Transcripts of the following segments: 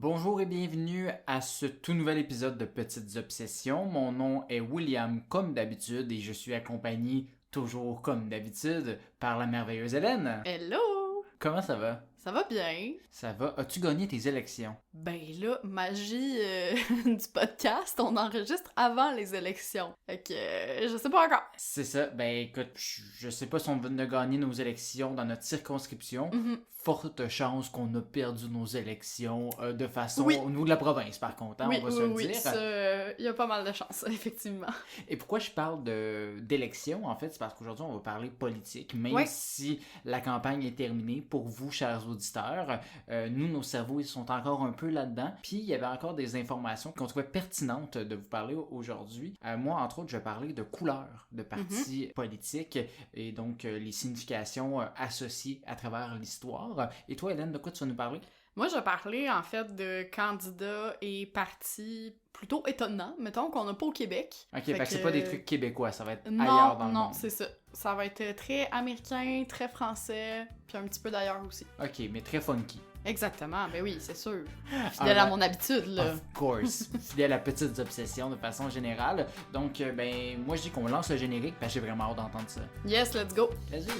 Bonjour et bienvenue à ce tout nouvel épisode de Petites Obsessions. Mon nom est William comme d'habitude et je suis accompagné toujours comme d'habitude par la merveilleuse Hélène. Hello! Comment ça va? Ça va bien? Ça va? As-tu gagné tes élections? Ben là, magie du podcast, on enregistre avant les élections. Fait que je sais pas encore. C'est ça. Ben écoute, je sais pas si on a gagné nos élections dans notre circonscription. Forte chance qu'on a perdu nos élections de façon au niveau de la province, par contre, hein, oui, on va se le dire. Il y a pas mal de chance, effectivement. Et pourquoi je parle d'élections, en fait, c'est parce qu'aujourd'hui, on va parler politique, même si la campagne est terminée, pour vous, chers auditeurs, nous, nos cerveaux, ils sont encore un peu là-dedans, puis il y avait encore des informations qu'on trouvait pertinentes de vous parler aujourd'hui. Moi, entre autres, je vais parler de couleurs de partis politiques, et donc les significations associées à travers l'histoire. Et toi, Hélène, de quoi tu vas nous parler? Moi, je vais parler, en fait, de candidats et partis plutôt étonnants, mettons, qu'on n'a pas au Québec. Ok, fait que c'est pas des trucs québécois, ça va être ailleurs dans le monde. Non, c'est ça. Ça va être très américain, très français, puis un petit peu d'ailleurs aussi. Ok, mais très funky. Exactement, ben oui, c'est sûr. Fidèle à mon habitude, là. Of course. Fidèle à Petites Obsessions de façon générale. Donc, ben, moi, je dis qu'on lance le générique, parce que j'ai vraiment hâte d'entendre ça. Yes, let's go! Let's go!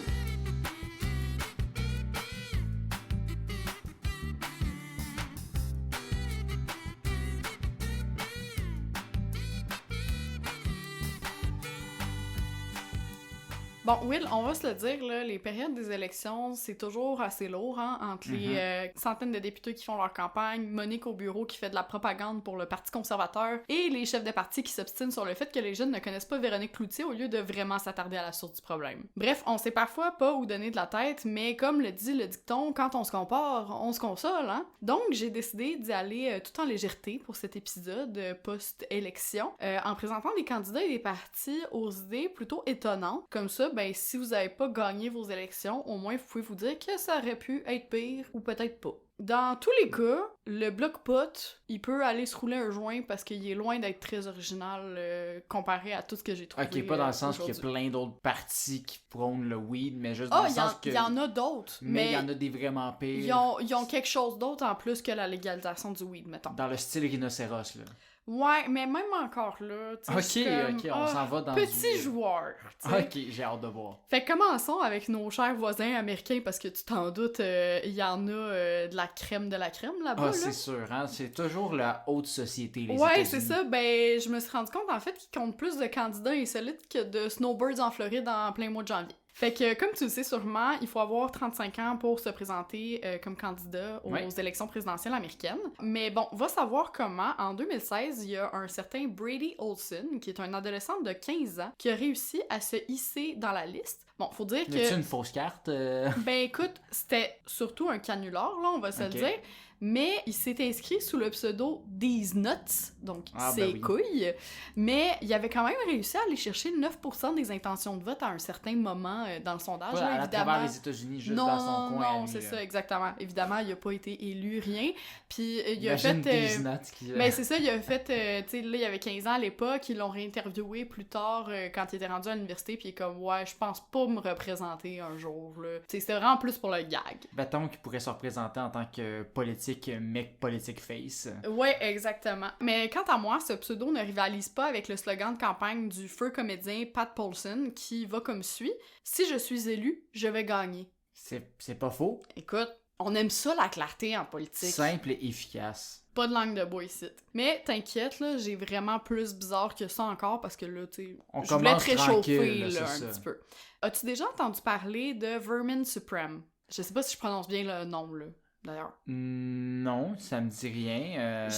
Bon, Will, on va se le dire, là, les périodes des élections, c'est toujours assez lourd, hein, entre les centaines de députés qui font leur campagne, Monique au bureau qui fait de la propagande pour le Parti conservateur, et les chefs de parti qui s'obstinent sur le fait que les jeunes ne connaissent pas Véronique Cloutier au lieu de vraiment s'attarder à la source du problème. Bref, on sait parfois pas où donner de la tête, mais comme le dit le dicton, quand on se compare, on se console, hein? Donc, j'ai décidé d'y aller tout en légèreté pour cet épisode post-élection, en présentant des candidats et des partis aux idées plutôt étonnantes, comme ça, ben si vous avez pas gagné vos élections, au moins vous pouvez vous dire que ça aurait pu être pire ou peut-être pas. Dans tous les cas, le bloc-pot, il peut aller se rouler un joint parce qu'il est loin d'être très original comparé à tout ce que j'ai trouvé. Ok, pas dans le sens qu'il y a plein d'autres partis qui prônent le weed, mais juste dans le sens que... il y en a d'autres, mais il y en a des vraiment pires. Ils ont quelque chose d'autre en plus que la légalisation du weed, mettons. Dans le style rhinocéros, là. Ouais, mais même encore là, tu sais, ok, on s'en va dans petit joueur, tu sais. Ok, j'ai hâte de voir. Fait que commençons avec nos chers voisins américains, parce que tu t'en doutes, il y en a de la crème là-bas, là. C'est sûr, hein, c'est toujours la haute société, les Ouais, États-Unis. c'est ça, ben, je me suis rendu compte, en fait, qu'ils comptent plus de candidats insolites que de snowbirds en Floride en plein mois de janvier. Fait que, comme tu le sais sûrement, il faut avoir 35 ans pour se présenter comme candidat aux élections présidentielles américaines. Mais bon, va savoir comment, en 2016, il y a un certain Brady Olson, qui est un adolescent de 15 ans, qui a réussi à se hisser dans la liste. Bon, faut dire que... Est-ce une fausse carte? Ben écoute, c'était surtout un canular, là, on va se le dire. Mais il s'est inscrit sous le pseudo These Nuts, donc ses couilles, mais il avait quand même réussi à aller chercher 9% des intentions de vote à un certain moment dans le sondage. Là, à travers les États-Unis, juste dans son coin. Non, c'est ça, exactement. Évidemment, il a pas été élu, rien. Puis il a Imagine fait... These Nuts qui... Ben c'est ça, il a fait... tu sais, là, il avait 15 ans à l'époque, ils l'ont réinterviewé plus tard quand il était rendu à l'université, puis il est comme, ouais, je pense pas me représenter un jour, là. Tu sais, c'était vraiment plus pour le gag. Bâton qui pourrait se représenter en tant que politique mec politique face. Ouais, exactement. Mais quant à moi, ce pseudo ne rivalise pas avec le slogan de campagne du feu comédien Pat Paulsen qui va comme suit: si je suis élu, je vais gagner. C'est pas faux. Écoute, on aime ça la clarté en politique. Simple et efficace. Pas de langue de bois ici. Mais t'inquiète, là, j'ai vraiment plus bizarre que ça encore parce que là, tu sais, je voulais te réchauffer là, un petit peu. As-tu déjà entendu parler de Vermin Supreme? Je sais pas si je prononce bien le nom, là. D'ailleurs. Non, ça me dit rien.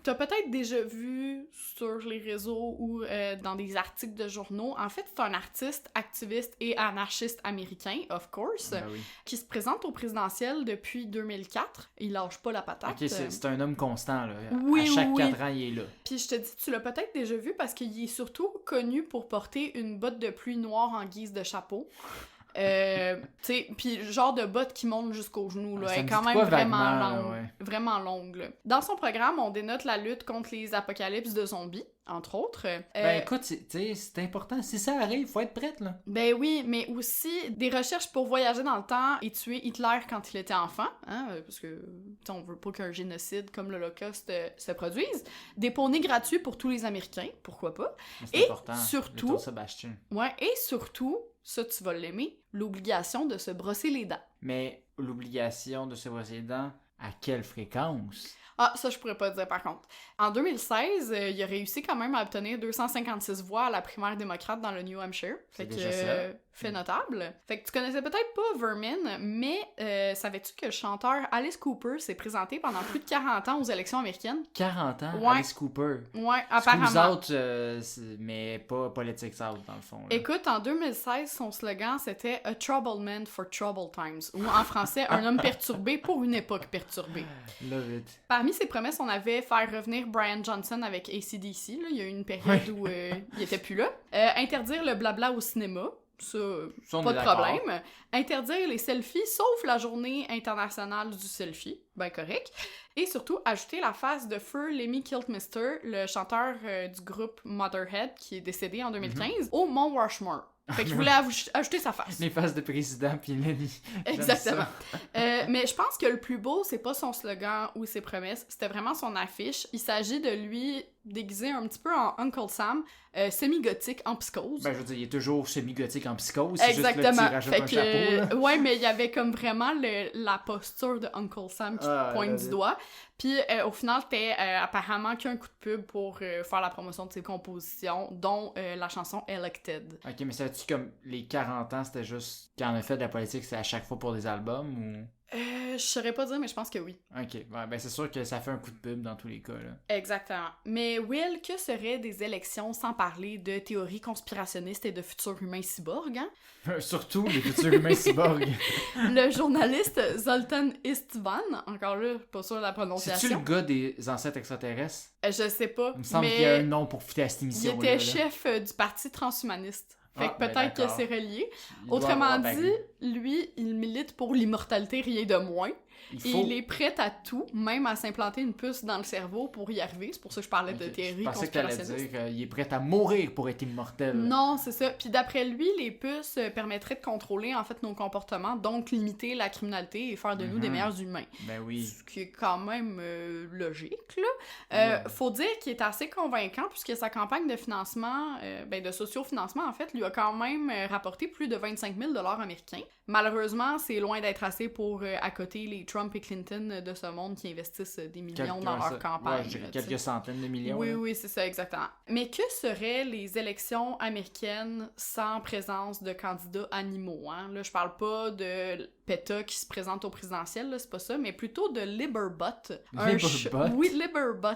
T'as peut-être déjà vu sur les réseaux ou dans des articles de journaux. En fait, c'est un artiste, activiste et anarchiste américain, of course, qui se présente au présidentiel depuis 2004. Il lâche pas la patate. Ok, c'est un homme constant, là. Oui, à chaque 4 ans, il est là. Puis je te dis, tu l'as peut-être déjà vu parce qu'il est surtout connu pour porter une botte de pluie noire en guise de chapeau. Tu sais, puis genre de bottes qui montent jusqu'aux genoux, là. Ça Elle est me quand dit même quoi, vraiment vaguement, longue. ouais. Vraiment longue, là. Dans son programme, on dénote la lutte contre les apocalypses de zombies, entre autres. Ben écoute, c'est important. Si ça arrive, faut être prête, là. Ben oui, mais aussi des recherches pour voyager dans le temps et tuer Hitler quand il était enfant, hein, parce que t'sais, on veut pas qu'un génocide comme l'Holocauste se produise. Des poneys gratuits pour tous les Américains, pourquoi pas. C'est Et important. surtout- Le tour Sébastien. Ouais, et surtout, ça tu vas l'aimer, l'obligation de se brosser les dents. Mais l'obligation de se brosser les dents, à quelle fréquence? Ah, ça, je pourrais pas te dire, par contre. En 2016, il a réussi quand même à obtenir 256 voix à la primaire démocrate dans le New Hampshire. Fait C'est que, déjà ça. fait notable. Fait que tu connaissais peut-être pas Vermin, mais savais-tu que le chanteur Alice Cooper s'est présenté pendant plus de 40 ans aux élections américaines? 40 ans, Ouais. Alice Cooper. Ouais, Schools apparemment. out, mais pas Politics out, dans le fond. Là. Écoute, en 2016, son slogan, c'était « A troubled man for troubled times », ou en français, « Un homme perturbé pour une époque perturbée ». Love it. Parmi ses promesses, on avait faire revenir Brian Johnson avec AC/DC. Là. Il y a eu une période où il était plus là. Interdire le blabla au cinéma. Ça, Ça, on pas est de d'accord. problème. Interdire les selfies, sauf la journée internationale du selfie. Ben correct. Et surtout, ajouter la face de feu Lemmy Kilmister, le chanteur du groupe Motörhead, qui est décédé en 2015, au Mont Rushmore. Fait que je voulais ajouter sa face. Les faces de président puis Lenny. J'aime Exactement. ça. Mais je pense que le plus beau, c'est pas son slogan ou ses promesses, c'était vraiment son affiche. Il s'agit de lui déguisé un petit peu en Uncle Sam, semi-gothique en psychose. Ben, je veux dire, il est toujours semi-gothique en psychose. C'est Exactement. juste le tirage Fait un que, chapeau, là. ouais, mais il y avait comme vraiment la posture de Uncle Sam qui pointe du doigt. Puis au final, c'était apparemment qu'un coup de pub pour faire la promotion de ses compositions, dont la chanson Elected. Ok, mais savais-tu comme les 40 ans, c'était juste quand on a fait de la politique, c'est à chaque fois pour des albums ou. Je saurais pas dire, mais je pense que oui. Ok, ouais, ben c'est sûr que ça fait un coup de pub dans tous les cas, là. Exactement. Mais Will, que seraient des élections sans parler de théories conspirationnistes et de futurs humains cyborgs, hein? Surtout les futurs humains cyborgs. Le journaliste Zoltan Istvan, encore là, pas sûr de la C'est-tu prononciation. le gars des ancêtres extraterrestres? Je sais pas, Il me semble mais qu'il y a un nom pour fitter à cette il émission était là. chef du parti transhumaniste. Fait Ah, que ben peut-être que d'accord. c'est relié. Il doit Autrement avoir- ben, dit, lui, il milite pour l'immortalité, rien de moins. il Et faut... il est prêt à tout, même à s'implanter une puce dans le cerveau pour y arriver. C'est pour ça que je parlais de Ok, théorie je pensais que t'allais conspirationnistes. dire qu'il est prêt à mourir pour être immortel. Non, c'est ça. Puis d'après lui, les puces permettraient de contrôler en fait nos comportements, donc limiter la criminalité et faire de nous des meilleurs humains. Ben oui. Ce qui est quand même logique, là. Ouais. Faut dire qu'il est assez convaincant puisque sa campagne de financement, de sociofinancement en fait, lui a quand même rapporté plus de 25 000 $ américains. Malheureusement, c'est loin d'être assez pour accoter les Trump et Clinton de ce monde qui investissent des millions dans leur campagne. Ouais, je dirais là, tu sais. quelques centaines de millions. Oui, là. oui, c'est ça, exactement. Mais que seraient les élections américaines sans présence de candidats animaux, hein? Là, je parle pas de PETA qui se présente au présidentiel, là, c'est pas ça, mais plutôt de Liberbot. Liberbot? Oui, Liberbot.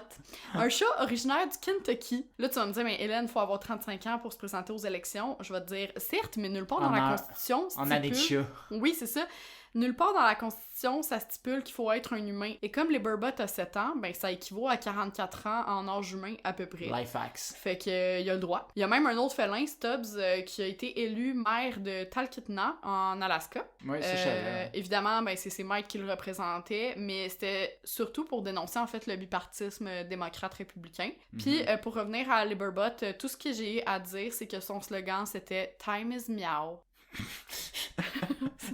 Un chat originaire du Kentucky. Là, tu vas me dire, mais Hélène, faut avoir 35 ans pour se présenter aux élections. Je vais te dire, certes, mais nulle part dans la Constitution En année de chat. Oui, c'est ça. Nulle part dans la Constitution, ça stipule qu'il faut être un humain. Et comme les Burbot a 7 ans, ben ça équivaut à 44 ans en âge humain à peu près. Life hacks. Fait que il a le droit. Il y a même un autre félin, Stubbs, qui a été élu maire de Talkeetna en Alaska. Oui, c'est cher. Évidemment, ben c'est ses maîtres qui le représentaient, mais c'était surtout pour dénoncer en fait le bipartisme démocrate-républicain. Puis pour revenir à Liberbot, tout ce que j'ai à dire, c'est que son slogan c'était Time is meow.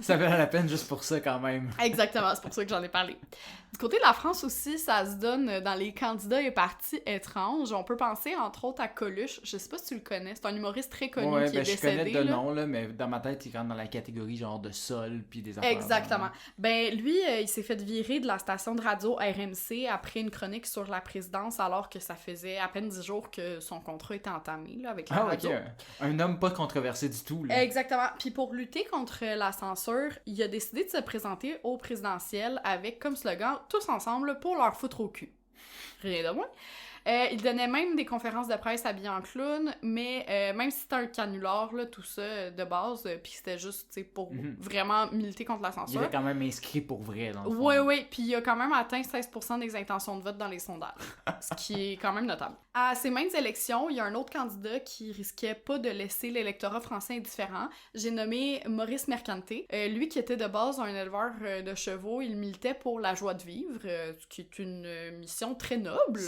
Ça valait la peine juste pour ça quand même. Exactement, c'est pour ça que j'en ai parlé. Du côté de la France aussi, ça se donne dans les candidats et partis étranges. On peut penser entre autres à Coluche. Je sais pas si tu le connais, c'est un humoriste très connu Ouais, qui est ben je décédé. connais de là. nom, là, mais dans ma tête, il rentre dans la catégorie genre de sol puis des affaires. Exactement. Ben lui, il s'est fait virer de la station de radio RMC après une chronique sur la présidence alors que ça faisait à peine 10 jours que son contrat était entamé là, avec la Ah, radio. ok. Un homme pas controversé du tout, là. Exactement. Puis pour lutter contre la censure, il a décidé de se présenter au présidentiel avec comme slogan « Tous ensemble pour leur foutre au cul ». Rien de moins. Il donnait même des conférences de presse habillé en clown, mais même si c'était un canular, là, tout ça, de base, puis c'était juste, tu sais, pour vraiment militer contre la censure. Il est quand même inscrit pour vrai, dans le fond. Oui, puis il a quand même atteint 16% des intentions de vote dans les sondages, ce qui est quand même notable. À ces mêmes élections, il y a un autre candidat qui risquait pas de laisser l'électorat français indifférent. J'ai nommé Maurice Mercante. Lui qui était de base un éleveur de chevaux, il militait pour la joie de vivre, ce qui est une mission très noble.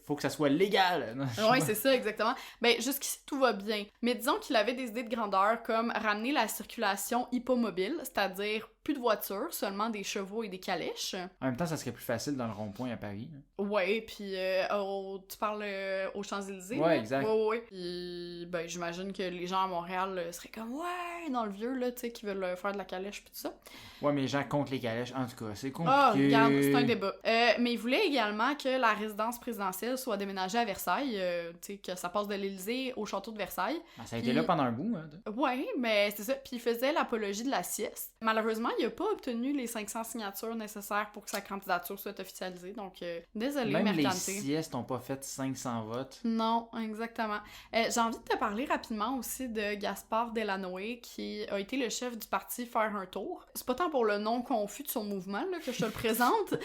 Faut que ça soit légal. Oui, c'est ça, exactement. Ben, jusqu'ici, tout va bien. Mais disons qu'il avait des idées de grandeur comme ramener la circulation hippomobile, c'est-à-dire plus de voitures, seulement des chevaux et des calèches. En même temps, ça serait plus facile dans le rond-point à Paris. Ouais, puis tu parles aux Champs-Élysées. Ouais, exact. Ouais. Puis ben, j'imagine que les gens à Montréal seraient comme ouais, dans le vieux, là, tu sais, qui veulent faire de la calèche puis tout ça. Ouais, mais les gens contre les calèches, en tout cas, c'est compliqué. Ah, regarde, c'est un débat. Mais il voulait également que la résidence présidentielle soit déménagée à Versailles, tu sais, que ça passe de l'Élysée au château de Versailles. Ben, ça a été là pendant un bout, hein. Ouais, mais c'est ça. Puis il faisait l'apologie de la sieste. Malheureusement, il a pas obtenu les 500 signatures nécessaires pour que sa candidature soit officialisée, donc désolé, Même Mercante. les siestes n'ont pas fait 500 votes. Non, exactement. J'ai envie de te parler rapidement aussi de Gaspard Delanoë, qui a été le chef du parti Faire un tour. C'est pas tant pour le nom confus de son mouvement là, que je te le présente,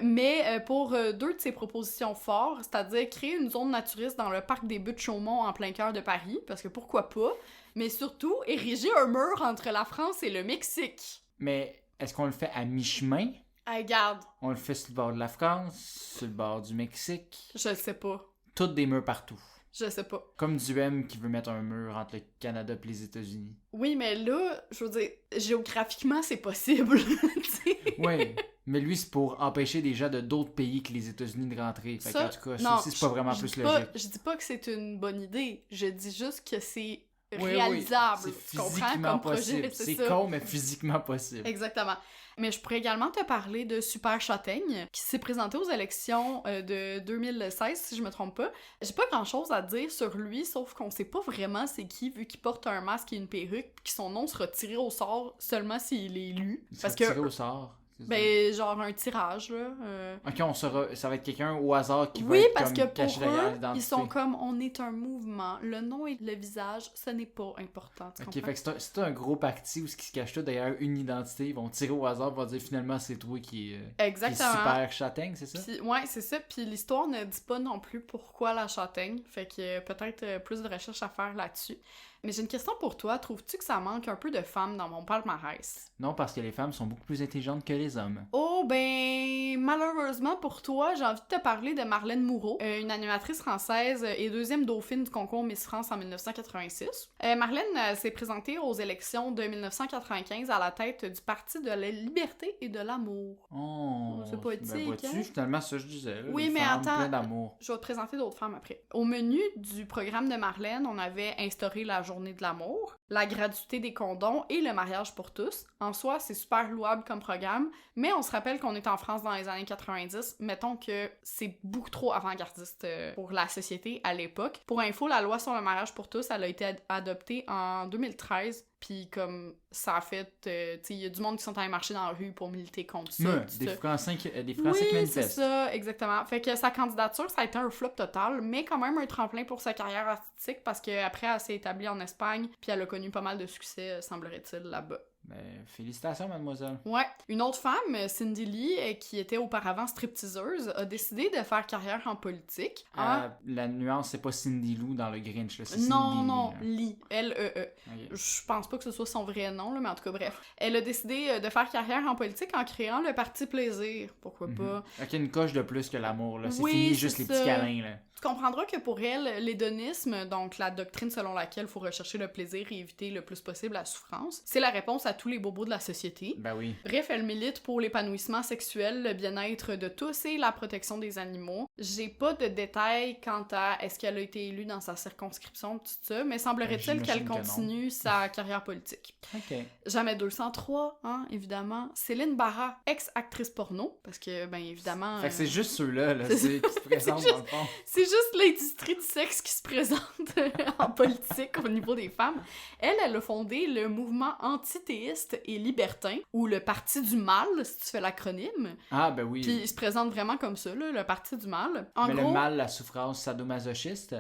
mais pour deux de ses propositions fortes, c'est-à-dire créer une zone naturiste dans le parc des Buttes-Chaumont en plein cœur de Paris, parce que pourquoi pas, mais surtout ériger un mur entre la France et le Mexique. Mais est-ce qu'on le fait à mi-chemin? Regarde. On le fait sur le bord de la France, sur le bord du Mexique. Je le sais pas. Toutes des murs partout. Je sais pas. Comme Duhem qui veut mettre un mur entre le Canada et les États-Unis. Oui, mais là, je veux dire, géographiquement, c'est possible. Oui, mais lui, c'est pour empêcher des gens de d'autres pays que les États-Unis de rentrer. Fait Ça, en tout cas, non, ça aussi, c'est pas vraiment plus logique. Je dis pas que c'est une bonne idée. Je dis juste que c'est Oui, réalisable. oui, Tu comprends physiquement comme possible. projet, C'est ça. con, mais physiquement possible. Exactement. Mais je pourrais également te parler de Super Châtaigne, qui s'est présenté aux élections de 2016, si je me trompe pas. J'ai pas grand-chose à dire sur lui, sauf qu'on sait pas vraiment c'est qui, vu qu'il porte un masque et une perruque, puis que son nom sera tiré au sort seulement s'il est élu. Il Parce sera que tiré au sort. ben, genre un tirage, là. Ok, ça va être quelqu'un au hasard qui va Oui, être parce comme que caché pour derrière eux, l'identité. ils sont comme, on est un mouvement. Le nom et le visage, ce n'est pas important, tu Ok, comprends? fait que c'est un gros parti où ce qui se cache là derrière une identité, ils vont tirer au hasard, ils vont dire finalement c'est toi qui est super châtaigne, c'est ça? Puis, ouais, c'est ça. Puis l'histoire ne dit pas non plus pourquoi la châtaigne. Fait que peut-être plus de recherches à faire là-dessus. Mais j'ai une question pour toi. Trouves-tu que ça manque un peu de femmes dans mon palmarès? Non, parce que les femmes sont beaucoup plus intelligentes que les hommes. Oh, ben, malheureusement pour toi, j'ai envie de te parler de Marlène Moreau, une animatrice française et deuxième dauphine du concours Miss France en 1986. Marlène s'est présentée aux élections de 1995 à la tête du Parti de la liberté et de l'amour. Oh, c'est poétique, ben vois-tu, hein? finalement, ça je disais. Là, Oui, les mais femmes attends, pleines d'amour. je vais te présenter d'autres femmes après. Au menu du programme de Marlène, on avait instauré la journée de l'amour, la gratuité des condoms et le mariage pour tous. En soi, c'est super louable comme programme, mais on se rappelle qu'on est en France dans les années 90. Mettons que c'est beaucoup trop avant-gardiste pour la société à l'époque. Pour info, la loi sur le mariage pour tous, elle a été adoptée en 2013. Puis comme ça a fait, tu sais, il y a du monde qui sont allés marcher dans la rue pour militer contre ça. Des Français qui Oui, manifestent. c'est ça, exactement. Fait que sa candidature, ça a été un flop total, mais quand même un tremplin pour sa carrière artistique parce qu'après, elle s'est établie en Espagne, puis elle a connu pas mal de succès, semblerait-il, là-bas. Ben, félicitations, mademoiselle. Ouais. Une autre femme, Cindy Lee, qui était auparavant stripteaseuse, a décidé de faire carrière en politique. La nuance, c'est pas Cindy Lou dans le Grinch, là, c'est Cindy Non, Lee. Lee. L-E-E. Okay. Je pense pas que ce soit son vrai nom, là, mais en tout cas, bref. Elle a décidé de faire carrière en politique en créant le Parti Plaisir. Pourquoi pas? Ok, une coche de plus que l'amour, là. C'est Oui, fini c'est juste les ça. petits câlins, là. Tu comprendras que pour elle, l'hédonisme, donc la doctrine selon laquelle il faut rechercher le plaisir et éviter le plus possible la souffrance, c'est la réponse à tous les bobos de la société. Ben oui. Bref, elle milite pour l'épanouissement sexuel, le bien-être de tous et la protection des animaux. J'ai pas de détails quant à est-ce qu'elle a été élue dans sa circonscription, tout ça, mais semblerait-il qu'elle continue sa carrière politique. Ok. Jamais 203, hein, évidemment. Céline Barra, ex-actrice porno, parce que, ben évidemment... Fait que c'est juste ceux-là, là, qui se présentent dans le fond. C'est juste l'industrie du sexe qui se présente en politique au niveau des femmes. Elle a fondé le mouvement anti-TX maléiste et libertin, ou le Parti du mal, si tu fais l'acronyme. Ah, ben oui. Puis il se présente vraiment comme ça, là, le Parti du mal. Mais le mal, la souffrance sadomasochiste?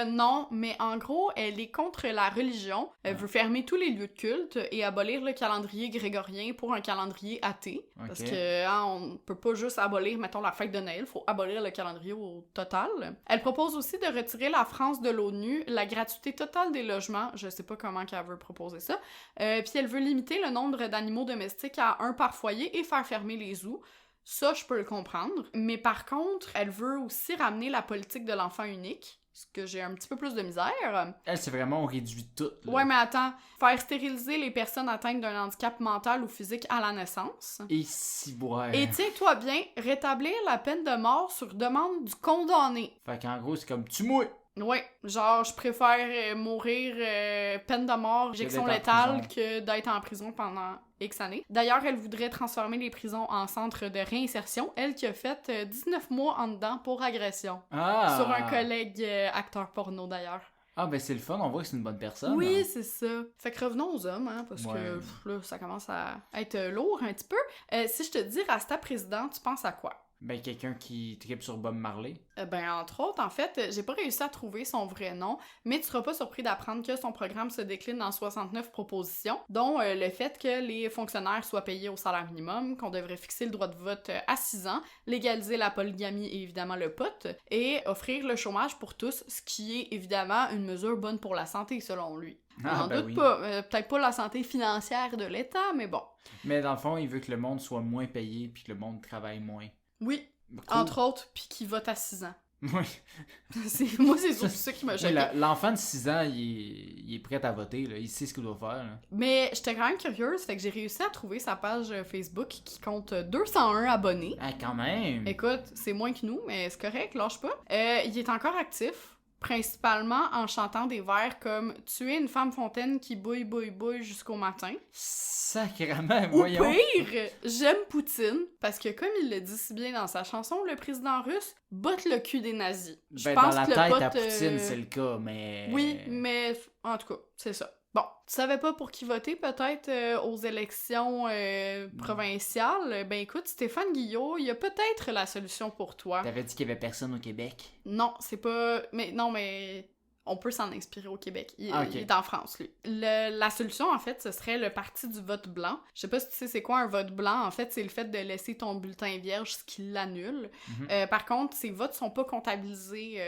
Non, mais en gros, elle est contre la religion. Elle veut fermer tous les lieux de culte et abolir le calendrier grégorien pour un calendrier athée. Ok. Parce que on peut pas juste abolir, mettons, la fête de Noël, faut abolir le calendrier au total. Elle propose aussi de retirer la France de l'ONU, la gratuité totale des logements, je sais pas comment qu'elle veut proposer ça, puis elle veut limiter le nombre d'animaux domestiques à 1 par foyer et faire fermer les zoos. Ça, je peux le comprendre. Mais par contre, elle veut aussi ramener la politique de l'enfant unique, ce que j'ai un petit peu plus de misère. Elle, c'est vraiment, on réduit tout. Là. Ouais, mais attends, faire stériliser les personnes atteintes d'un handicap mental ou physique à la naissance. Et si boire. Et tiens-toi bien, rétablir la peine de mort sur demande du condamné. Fait qu'en gros, c'est comme tu mouilles. Ouais, genre, je préfère mourir peine de mort, injection létale, que d'être en prison pendant X années. D'ailleurs, elle voudrait transformer les prisons en centres de réinsertion, elle qui a fait 19 mois en dedans pour agression. Ah! Sur un collègue acteur porno, d'ailleurs. Ah, ben c'est le fun, on voit que c'est une bonne personne. Oui, hein. c'est ça. Fait que revenons aux hommes, hein, parce que là, ça commence à être lourd un petit peu. Si je te dis Rasta président, tu penses à quoi? Ben, quelqu'un qui tripe sur Bob Marley. Ben, entre autres, en fait, j'ai pas réussi à trouver son vrai nom, mais tu seras pas surpris d'apprendre que son programme se décline en 69 propositions, dont le fait que les fonctionnaires soient payés au salaire minimum, qu'on devrait fixer le droit de vote à 6 ans, légaliser la polygamie et évidemment le pot, et offrir le chômage pour tous, ce qui est évidemment une mesure bonne pour la santé, selon lui. On n'en doute pas. Peut-être pas la santé financière de l'État, mais bon. Mais dans le fond, il veut que le monde soit moins payé puis que le monde travaille moins. Oui, Cool. entre autres, puis qui vote à 6 ans. Oui. Moi, c'est surtout ça qui m'a choqué. L'enfant de 6 ans, il est prêt à voter, là. Il sait ce qu'il doit faire. Là. Mais j'étais quand même curieuse, fait que j'ai réussi à trouver sa page Facebook qui compte 201 abonnés. Ah, quand même! Écoute, c'est moins que nous, mais c'est correct, lâche pas. Il est encore actif, principalement en chantant des vers comme « Tu es une femme fontaine qui bouille, bouille, bouille jusqu'au matin ». Sacrément, Ou voyons! pire, j'aime Poutine, parce que comme il le dit si bien dans sa chanson, le président russe botte le cul des nazis. Ben, dans la tête à Poutine, c'est le cas, mais... Oui, mais en tout cas, c'est ça. Bon, tu savais pas pour qui voter peut-être aux élections provinciales? Ben écoute, Stéphane Guillot, il y a peut-être la solution pour toi. T'avais dit qu'il y avait personne au Québec? Non, c'est pas... mais... On peut s'en inspirer au Québec. Il est en France, lui. La solution, en fait, ce serait le parti du vote blanc. Je sais pas si tu sais c'est quoi un vote blanc. En fait, c'est le fait de laisser ton bulletin vierge, ce qui l'annule. Mm-hmm. Par contre, ces votes sont pas comptabilisés,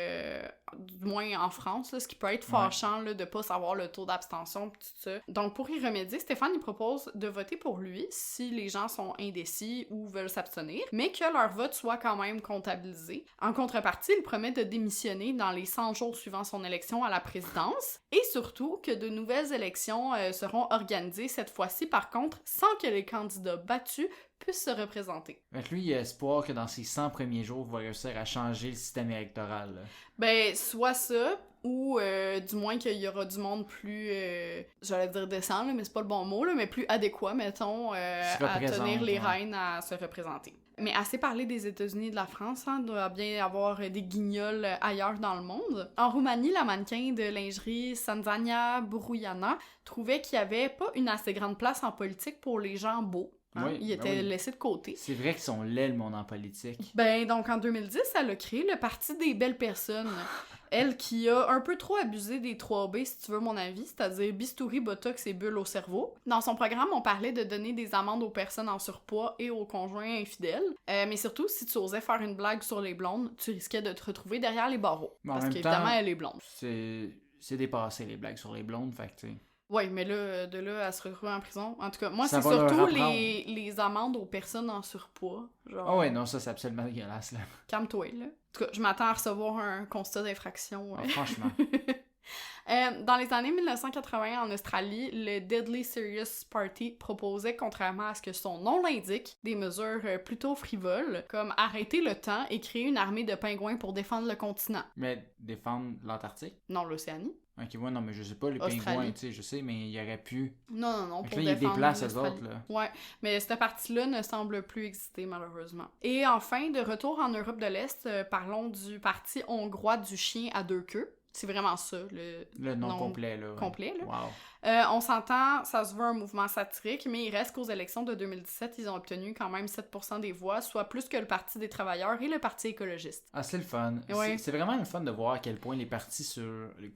du moins en France, là, ce qui peut être fâchant là, de pas savoir le taux d'abstention, tout ça. Donc, pour y remédier, Stéphane, il propose de voter pour lui si les gens sont indécis ou veulent s'abstenir, mais que leur vote soit quand même comptabilisé. En contrepartie, il promet de démissionner dans les 100 jours suivant son élection à la présidence, et surtout que de nouvelles élections seront organisées cette fois-ci, par contre, sans que les candidats battus puissent se représenter. Donc lui, il a espoir que dans ses 100 premiers jours, il va réussir à changer le système électoral. Là. Ben, soit ça, ou du moins qu'il y aura du monde plus, j'allais dire décent, là, mais c'est pas le bon mot, là, mais plus adéquat, mettons, à tenir les rênes à se représenter. Mais assez parlé des États-Unis et de la France, hein, doit bien y avoir des guignols ailleurs dans le monde. En Roumanie, la mannequin de lingerie Sanzania Buruiana trouvait qu'il y avait pas une assez grande place en politique pour les gens beaux. Hein? Oui, Ils étaient laissés de côté. C'est vrai qu'ils sont laids, le monde en politique. Ben, donc en 2010, elle a créé le Parti des belles personnes. Elle qui a un peu trop abusé des 3B, si tu veux mon avis, c'est-à-dire bistouri, botox et bulles au cerveau. Dans son programme, on parlait de donner des amendes aux personnes en surpoids et aux conjoints infidèles. Mais surtout, si tu osais faire une blague sur les blondes, tu risquais de te retrouver derrière les barreaux. Mais parce qu'évidemment, elle est blonde. C'est dépassé, les blagues sur les blondes, fait que tu sais... Oui, mais là, de là à se retrouver en prison. En tout cas, moi, c'est surtout les amendes aux personnes en surpoids. Genre... Ah ouais, non, ça, c'est absolument dégueulasse, là. Calme-toi, là. En tout cas, je m'attends à recevoir un constat d'infraction. Ah, franchement. Dans les années 1980, en Australie, le Deadly Serious Party proposait, contrairement à ce que son nom l'indique, des mesures plutôt frivoles, comme arrêter le temps et créer une armée de pingouins pour défendre le continent. Mais défendre l'Antarctique? Non, l'Océanie. Ok, ouais, non, mais je sais pas, les pingouins, tu sais, je sais, mais il y aurait pu... Non, pour là, défendre... Là, ils déplacent eux autres, là. Ouais, mais cette partie-là ne semble plus exister, malheureusement. Et enfin, de retour en Europe de l'Est, parlons du parti hongrois du chien à deux queues. C'est vraiment ça, le nom complet, là. Complet, là. Wow. On s'entend, ça se veut un mouvement satirique, mais il reste qu'aux élections de 2017, ils ont obtenu quand même 7% des voix, soit plus que le Parti des travailleurs et le Parti écologiste. Ah, c'est le fun. Ouais. C'est vraiment le fun de voir à quel point les partis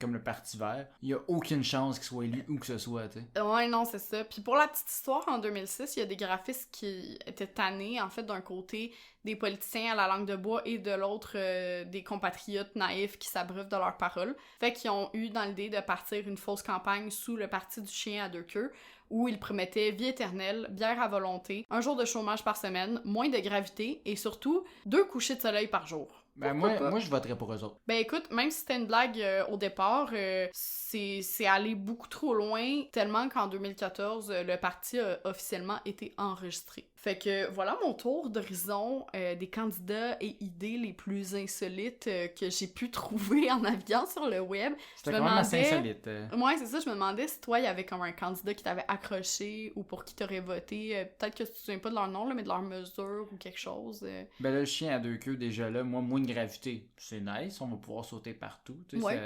comme le Parti vert, il n'y a aucune chance qu'ils soient élus où que ce soit, tu sais. Ouais, non, c'est ça. Puis pour la petite histoire, en 2006, il y a des graphistes qui étaient tannés, en fait, d'un côté, des politiciens à la langue de bois et de l'autre, des compatriotes naïfs qui s'abreuvent de leurs paroles. Fait qu'ils ont eu dans l'idée de partir une fausse campagne sous le Parti du chien à deux queues, où ils promettaient vie éternelle, bière à volonté, un jour de chômage par semaine, moins de gravité et surtout 2 couchers de soleil par jour. Ben moi, je voterais pour eux autres. Ben écoute, même si c'était une blague au départ, c'est allé beaucoup trop loin, tellement qu'en 2014, le parti a officiellement été enregistré. Fait que voilà mon tour d'horizon des candidats et idées les plus insolites que j'ai pu trouver en naviguant sur le web. C'était quand même assez insolite. Ouais, c'est ça, je me demandais si toi, il y avait comme un candidat qui t'avait accroché ou pour qui t'aurais voté. Peut-être que tu te souviens pas de leur nom, là, mais de leur mesure ou quelque chose. Ben là, le chien à deux queues, déjà là, moi, moins de gravité. C'est nice, on va pouvoir sauter partout. Tu sais, ouais.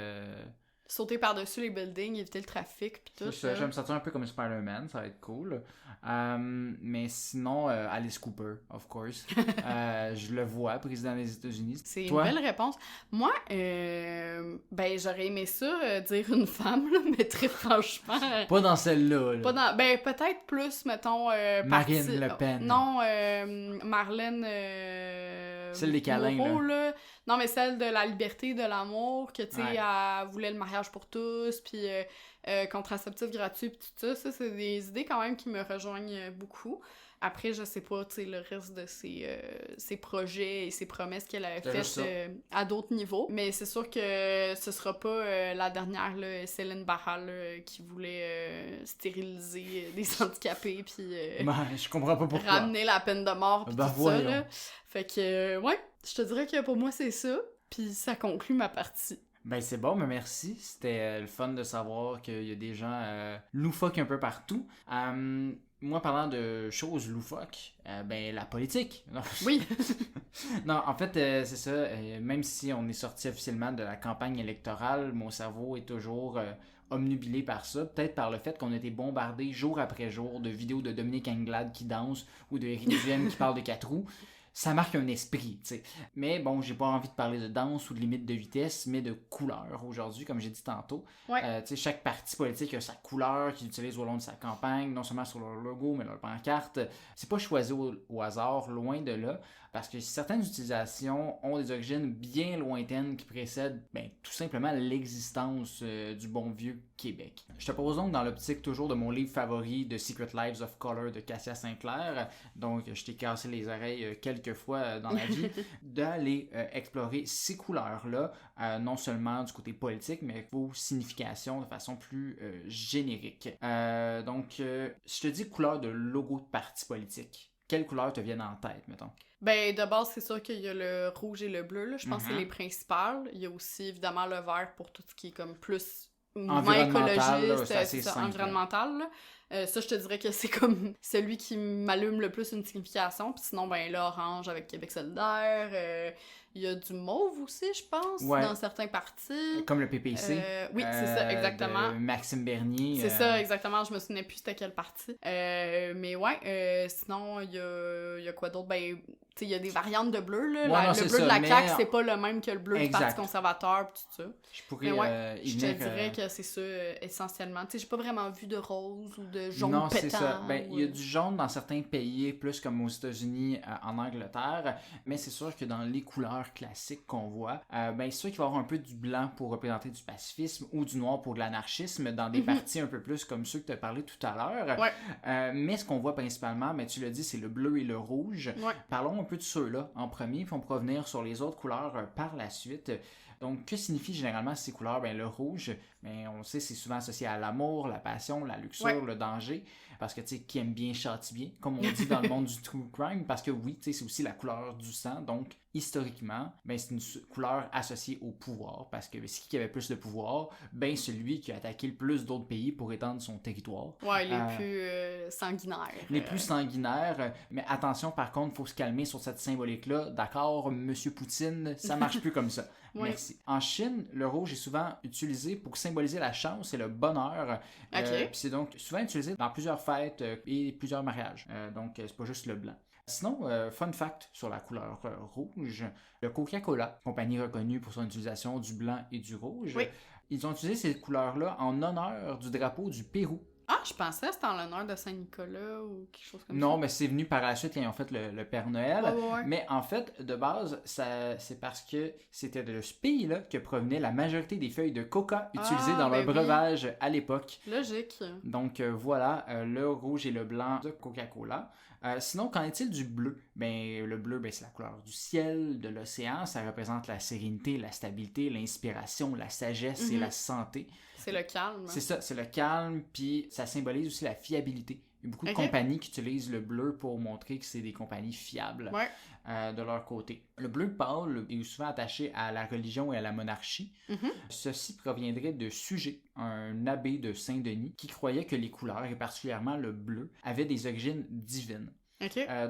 Sauter par-dessus les buildings, éviter le trafic, pis tout. Ça, je vais me sentir un peu comme Spider-Man, ça va être cool. Mais sinon, Alice Cooper, of course. Je le vois, président des États-Unis. C'est une belle réponse. Moi, ben, j'aurais aimé ça, dire une femme, là, mais très franchement... Pas dans celle-là. Là. Pas dans... Ben, peut-être plus, mettons... Marine Le Pen. Non, Marlène... celle des câlins, Moreau, là. Non, mais celle de la liberté, de l'amour, que, tu sais, ouais. elle voulait le mariage pour tous, puis contraceptif gratuit, puis tout ça. Ça, c'est des idées, quand même, qui me rejoignent beaucoup. Après, je sais pas, tu sais, le reste de ses projets et ses promesses qu'elle avait faites à d'autres niveaux. Mais c'est sûr que ce sera pas la dernière, là, Céline Barral, qui voulait stériliser des handicapés, puis je comprends pas pourquoi. ramener la peine de mort, puis tout voyons. ça, là. Fait que, ouais, je te dirais que pour moi, c'est ça. Puis ça conclut ma partie. Ben c'est bon, mais merci. C'était le fun de savoir qu'il y a des gens loufoques un peu partout. Moi, parlant de choses loufoques, ben la politique. Non. Oui. Non, en fait, c'est ça. Même si on est sorti officiellement de la campagne électorale, mon cerveau est toujours omnubilé par ça. Peut-être par le fait qu'on a été bombardé jour après jour de vidéos de Dominique Anglade qui danse ou de Éric Duhaime qui parle de 4 roues. Ça marque un esprit, tu sais. Mais bon, j'ai pas envie de parler de danse ou de limite de vitesse, mais de couleur aujourd'hui, comme j'ai dit tantôt. Ouais. Tu sais, chaque parti politique a sa couleur qu'il utilise au long de sa campagne, non seulement sur leur logo, mais leur pancarte. C'est pas choisi au hasard, loin de là, parce que certaines utilisations ont des origines bien lointaines qui précèdent, ben, tout simplement l'existence du bon vieux Québec. Je te propose donc, dans l'optique toujours de mon livre favori, The Secret Lives of Color de Cassia Sinclair, donc je t'ai cassé les oreilles quelques fois dans la vie, d'aller explorer ces couleurs-là, non seulement du côté politique, mais vos significations de façon plus générique. Donc, je te dis couleur de logo de parti politique. Quelles couleurs te viennent en tête, mettons? Ben, de base, c'est sûr qu'il y a le rouge et le bleu, là. Je pense que c'est les principales. Il y a aussi, évidemment, le vert pour tout ce qui est comme plus mouvement écologiste, c'est ça, environnemental, là. Ça, je te dirais que c'est comme celui qui m'allume le plus une signification. Puis sinon, ben, l'orange avec Québec solidaire. Il y a du mauve aussi, je pense, dans certains partis. Comme le PPC. Oui, c'est ça, exactement. Maxime Bernier. C'est ça, exactement. Je me souvenais plus c'était quel parti. Mais ouais, sinon, il y a quoi d'autre? Ben, tu sais, il y a des variantes de bleu, là. Le bleu de la CAQ, c'est pas le même que le bleu du Parti conservateur, pis tout ça. Je pourrais je te dirais que c'est ça, essentiellement. Tu sais, j'ai pas vraiment vu de rose ou de jaune pétant. Non, c'est ça. Ben, il y a du jaune dans certains pays, plus comme aux États-Unis, en Angleterre, mais c'est sûr que dans les couleurs classiques qu'on voit, ben, c'est sûr qu'il va y avoir un peu du blanc pour représenter du pacifisme ou du noir pour de l'anarchisme dans des partis un peu plus comme ceux que tu as parlé tout à l'heure. Ouais. Mais ce qu'on voit principalement, ben, tu l'as dit, c'est le bleu et le rouge. Ouais. Parlons un peu de ceux-là en premier, puis on pourra revenir sur les autres couleurs par la suite. Donc, que signifient généralement ces couleurs? Ben, le rouge, ben, on le sait, c'est souvent associé à l'amour, la passion, la luxure, le danger. Parce que, tu sais, qui aime bien châtie bien, comme on dit dans le monde du true crime. Parce que oui, tu sais, c'est aussi la couleur du sang. Donc, historiquement, ben, c'est une couleur associée au pouvoir, parce que c'est qui avait plus de pouvoir? Ben, celui qui a attaqué le plus d'autres pays pour étendre son territoire. Ouais, les plus sanguinaires. Les plus sanguinaires, mais attention, par contre, il faut se calmer sur cette symbolique-là. D'accord, Monsieur Poutine, ça marche plus comme ça. Oui. Merci. En Chine, le rouge est souvent utilisé pour symboliser la chance et le bonheur. Okay. Puis c'est donc souvent utilisé dans plusieurs fêtes et plusieurs mariages. Donc, c'est pas juste le blanc. Sinon, fun fact sur la couleur rouge, le Coca-Cola, compagnie reconnue pour son utilisation du blanc et du rouge, ils ont utilisé ces couleurs-là en honneur du drapeau du Pérou. Ah, je pensais que c'était en l'honneur de Saint-Nicolas ou quelque chose comme ça. Non, mais c'est venu par la suite quand ils ont fait le Père Noël. Ouais. Mais en fait, de base, c'est parce que c'était de ce pays-là que provenait la majorité des feuilles de coca utilisées dans leur breuvage à l'époque. Logique. Donc voilà, le rouge et le blanc de Coca-Cola. Sinon, qu'en est-il du bleu? Ben, le bleu, ben, c'est la couleur du ciel, de l'océan. Ça représente la sérénité, la stabilité, l'inspiration, la sagesse et la santé. C'est le calme. C'est ça, c'est le calme, puis ça symbolise aussi la fiabilité. Il y a beaucoup de compagnies qui utilisent le bleu pour montrer que c'est des compagnies fiables de leur côté. Le bleu pâle est souvent attaché à la religion et à la monarchie. Ceci proviendrait de Suger, un abbé de Saint-Denis, qui croyait que les couleurs, et particulièrement le bleu, avaient des origines divines.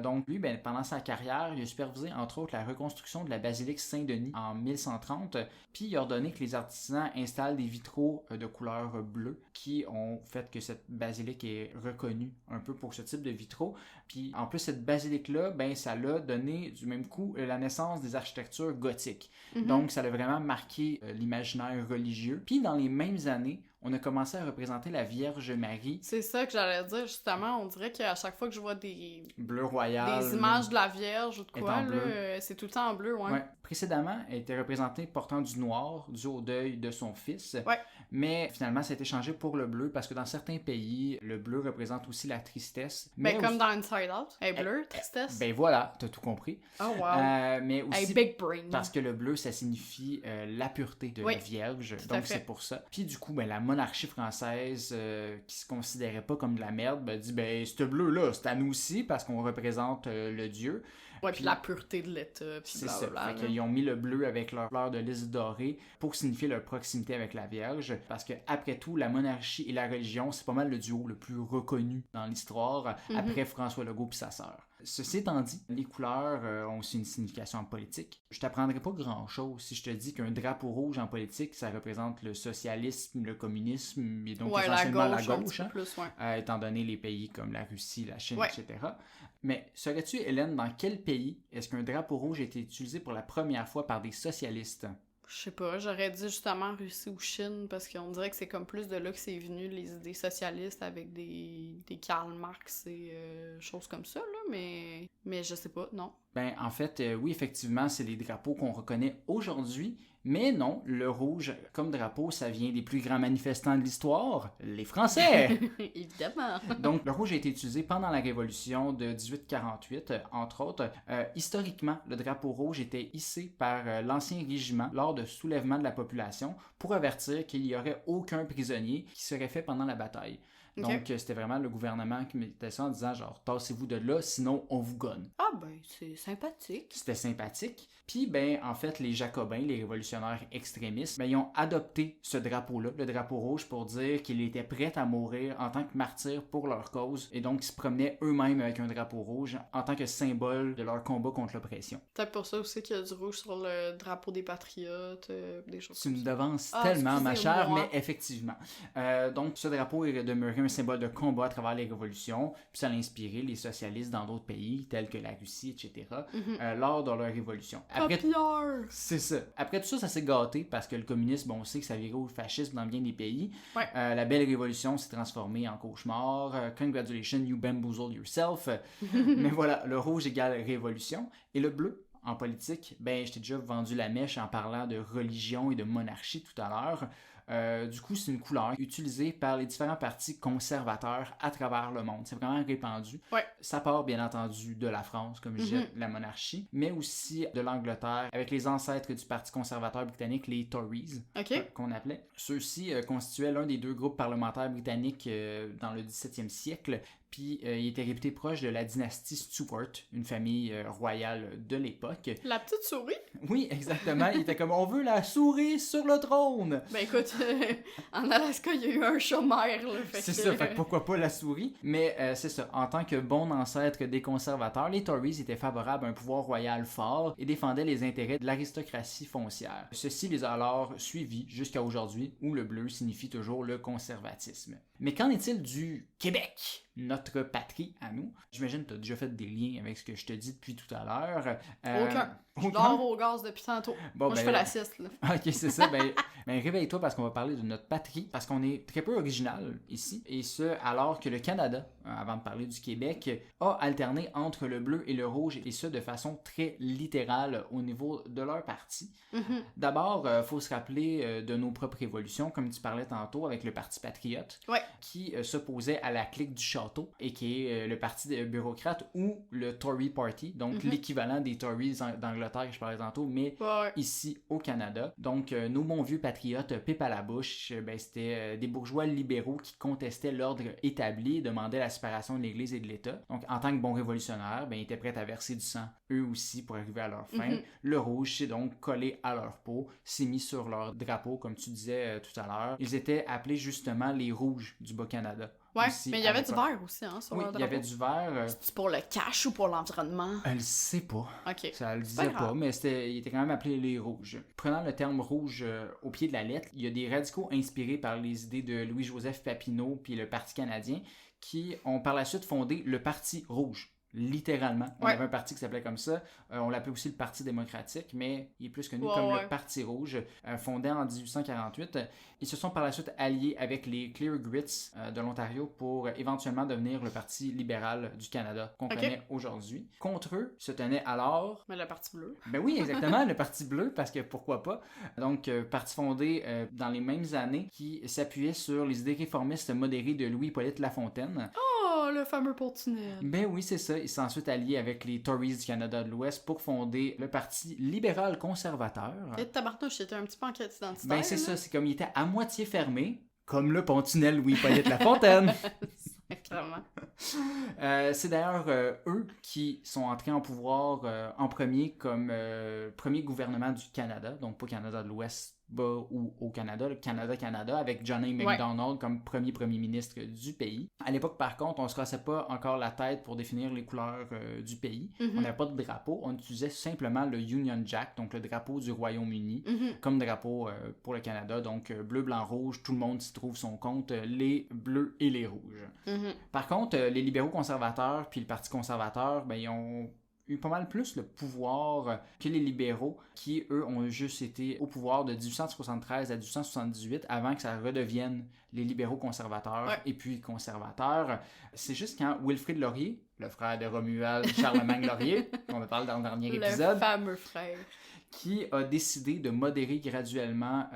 Donc lui, ben, pendant sa carrière, il a supervisé entre autres la reconstruction de la basilique Saint-Denis en 1130, puis il a ordonné que les artisans installent des vitraux de couleur bleue qui ont fait que cette basilique est reconnue un peu pour ce type de vitraux. Puis en plus, cette basilique-là, ben, ça l'a donné du même coup la naissance des architectures gothiques. Donc ça a vraiment marqué l'imaginaire religieux. Puis dans les mêmes années, on a commencé à représenter la Vierge Marie. C'est ça que j'allais dire, justement. On dirait qu'à chaque fois que je vois des... bleu royal. Des images de la Vierge ou de quoi, là, c'est tout le temps en bleu, ouais. Précédemment, elle était représentée portant du noir dû au deuil de son fils. Mais finalement, ça a été changé pour le bleu parce que dans certains pays, le bleu représente aussi la tristesse. Ben, comme dans Inside Out. Elle est bleue, tristesse. Ben voilà, t'as tout compris. Oh wow. Mais aussi big brain. Parce que le bleu, ça signifie la pureté de la Vierge. Donc c'est pour ça. Puis du coup, ben, la monarchie française, qui se considérait pas comme de la merde, ben, dit, ben, ce bleu-là, c'est à nous aussi parce qu'on représente le dieu. Puis la pureté de l'État, puis blablabla. Ils ont mis le bleu avec leur fleur de lys dorée pour signifier leur proximité avec la Vierge, parce que après tout, la monarchie et la religion, c'est pas mal le duo le plus reconnu dans l'histoire, après François Legault puis sa sœur. Ceci étant dit, les couleurs ont aussi une signification en politique. Je t'apprendrai pas grand-chose si je te dis qu'un drapeau rouge en politique, ça représente le socialisme, le communisme, et donc essentiellement la gauche, étant donné les pays comme la Russie, la Chine, etc. Mais saurais-tu, Hélène, dans quel pays est-ce qu'un drapeau rouge a été utilisé pour la première fois par des socialistes? Je sais pas, j'aurais dit justement Russie ou Chine, parce qu'on dirait que c'est comme plus de là que c'est venu, les idées socialistes avec des Karl Marx et choses comme ça, là, mais je sais pas, non. Ben, en fait, oui, effectivement, c'est des drapeaux qu'on reconnaît aujourd'hui, mais non, le rouge comme drapeau, ça vient des plus grands manifestants de l'histoire, les Français! Évidemment! Donc, le rouge a été utilisé pendant la Révolution de 1848, entre autres. Historiquement, le drapeau rouge était hissé par l'ancien régiment lors de soulèvements de la population pour avertir qu'il n'y aurait aucun prisonnier qui serait fait pendant la bataille. Donc, c'était vraiment le gouvernement qui mettait ça en disant, genre, tassez-vous de là, sinon on vous gonne. Ah ben, c'est sympathique. C'était sympathique. Puis, ben, en fait, les Jacobins, les révolutionnaires extrémistes, ben, ils ont adopté ce drapeau-là, le drapeau rouge, pour dire qu'ils étaient prêts à mourir en tant que martyrs pour leur cause. Et donc, ils se promenaient eux-mêmes avec un drapeau rouge en tant que symbole de leur combat contre l'oppression. Peut-être pour ça aussi qu'il y a du rouge sur le drapeau des patriotes, des choses comme ça. Tu me devances Ah, tellement, ma chère, mais effectivement. Donc, ce drapeau est demeuré un symbole de combat à travers les révolutions, puis ça a inspiré les socialistes dans d'autres pays, tels que la Russie, etc., lors de leur révolution. C'est ça. Après tout ça, ça s'est gâté parce que le communisme, on sait que ça virait au fascisme dans bien des pays. La belle révolution s'est transformée en cauchemar. Congratulations, you bamboozled yourself. Mais voilà, le rouge égale révolution. Et le bleu, en politique, ben, je t'ai déjà vendu la mèche en parlant de religion et de monarchie tout à l'heure. Du coup, c'est une couleur utilisée par les différents partis conservateurs à travers le monde. C'est vraiment répandu. Ça part, bien entendu, de la France, comme je disais, la monarchie, mais aussi de l'Angleterre, avec les ancêtres du Parti conservateur britannique, les Tories, qu'on appelait. Ceux-ci constituaient l'un des deux groupes parlementaires britanniques dans le 17e siècle. puis il était réputé proche de la dynastie Stuart, une famille royale de l'époque. La petite souris? Oui, exactement. Il était comme, on veut la souris sur le trône! Ben écoute, en Alaska, il y a eu un chat-mère, là. C'est ça, fait que pourquoi pas la souris? Mais c'est ça, en tant que bon ancêtre des conservateurs, les Tories étaient favorables à un pouvoir royal fort et défendaient les intérêts de l'aristocratie foncière. Ceci les a alors suivis jusqu'à aujourd'hui, où le bleu signifie toujours le conservatisme. Mais qu'en est-il du Québec, notre patrie à nous? J'imagine que tu as déjà fait des liens avec ce que je te dis depuis tout à l'heure. Aucun. Je dors au gaz depuis tantôt. Bon, moi, je fais la sieste, là. Ok, c'est ça. Ben, réveille-toi parce qu'on va parler de notre patrie, parce qu'on est très peu original ici, et ce, alors que le Canada, avant de parler du Québec, a alterné entre le bleu et le rouge, et ce, de façon très littérale au niveau de leur parti. Mm-hmm. D'abord, il faut se rappeler de nos propres évolutions, comme tu parlais tantôt avec le Parti patriote, ouais. qui s'opposait à la clique du château, et qui est le parti des bureaucrates ou le Tory Party, donc l'équivalent des Tories d'Angleterre que je parlais tantôt, mais ici au Canada. Donc, nos bons vieux patriotes, pipe à la bouche, ben, c'était des bourgeois libéraux qui contestaient l'ordre établi et demandaient la séparation de l'Église et de l'État. Donc, en tant que bons révolutionnaires, ben, ils étaient prêts à verser du sang, eux aussi, pour arriver à leur fin. Le rouge s'est donc collé à leur peau, s'est mis sur leur drapeau, comme tu disais tout à l'heure. Ils étaient appelés justement les rouges du Bas-Canada. Ouais, mais il y avait du vert aussi, hein, sur oui, leur il y avait du vert. C'est pour le cash ou pour l'environnement? Elle le sait pas. OK. Ça le disait pas, mais il était quand même appelé les rouges. Prenant le terme rouge au pied de la lettre, il y a des radicaux inspirés par les idées de Louis-Joseph Papineau puis le Parti canadien qui ont par la suite fondé le Parti rouge. Littéralement. On avait un parti qui s'appelait comme ça. On l'appelait aussi le Parti démocratique, mais il est plus connu comme le Parti rouge, fondé en 1848. Ils se sont par la suite alliés avec les Clear Grits de l'Ontario pour éventuellement devenir le Parti libéral du Canada qu'on connaît aujourd'hui. Contre eux se tenait alors... Mais le Parti bleu. Ben oui, exactement, le Parti bleu, parce que pourquoi pas. Donc, parti fondé dans les mêmes années qui s'appuyait sur les idées réformistes modérées de Louis-Hippolyte Lafontaine. Oh, le fameux Portinel. Ben oui, c'est ça. Ils sont ensuite alliés avec les Tories du Canada de l'Ouest pour fonder le Parti libéral conservateur. Et tabarnouche, c'était un petit peu en quête identitaire. Ben c'est ça, c'est comme il était à moitié fermé, comme le pont-tunnel Louis-Hippolyte Lafontaine. Clairement. C'est d'ailleurs eux qui sont entrés en pouvoir en premier comme premier gouvernement du Canada, donc pas Canada de l'Ouest ou au Canada, le Canada, avec John A. Macdonald comme premier ministre du pays. À l'époque, par contre, on ne se cassait pas encore la tête pour définir les couleurs du pays. On n'avait pas de drapeau, on utilisait simplement le Union Jack, donc le drapeau du Royaume-Uni, comme drapeau pour le Canada. Donc bleu, blanc, rouge, tout le monde s'y trouve son compte, les bleus et les rouges. Par contre, les libéraux conservateurs puis le Parti conservateur, ben, ils ont eu pas mal plus le pouvoir que les libéraux qui, eux, ont juste été au pouvoir de 1873 à 1878 avant que ça redevienne les libéraux conservateurs et puis conservateurs. C'est juste quand Wilfrid Laurier, le frère de Romuald Charlemagne Laurier, qu'on a parlé dans le dernier épisode, le fameux frère, qui a décidé de modérer graduellement